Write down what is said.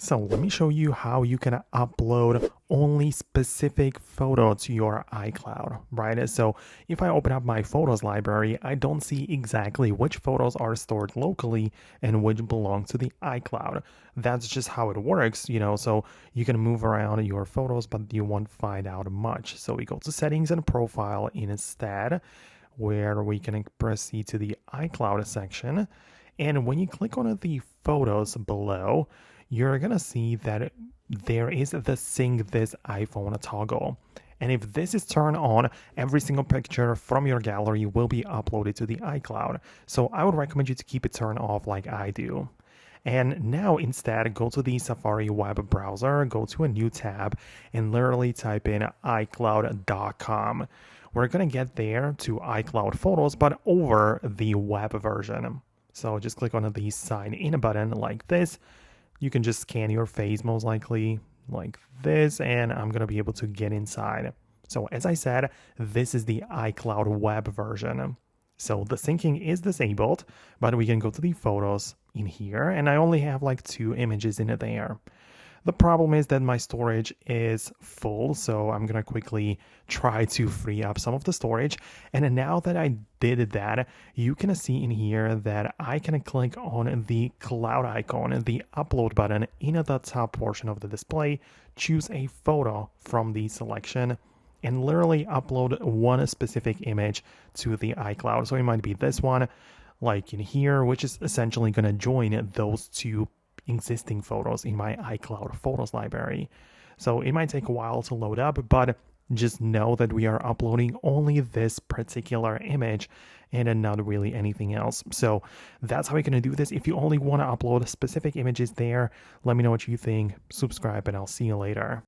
So let me show you how you can upload only specific photo to your iCloud, right? So if I open up my photos library, I don't see exactly which photos are stored locally and which belong to the iCloud. That's just how it works, so you can move around your photos, but you won't find out much. So we go to settings and profile instead, where we can proceed to the iCloud section. And when you click on the photos below, you're gonna see that there is the sync this iPhone toggle. And if this is turned on, every single picture from your gallery will be uploaded to the iCloud. So I would recommend you to keep it turned off like I do. And now instead, go to the Safari web browser, go to a new tab, and literally type in iCloud.com. We're gonna get there to iCloud Photos, but over the web version. So just click on the sign in button like this. You can just scan your face most likely like this, and I'm gonna be able to get inside. So as I said, this is the iCloud web version. So the syncing is disabled, but we can go to the photos in here, and I only have like 2 images in there. The problem is that my storage is full, so I'm gonna quickly try to free up some of the storage. And now that I did that, you can see in here that I can click on the cloud icon, the upload button in the top portion of the display, choose a photo from the selection, and literally upload one specific image to the iCloud. So it might be this one, like in here, which is essentially gonna join those 2 existing photos in my iCloud photos library. So it might take a while to load up, but just know that we are uploading only this particular image and not really anything else. So that's how we're going to do this. If you only want to upload specific images there, let me know what you think, subscribe, and I'll see you later.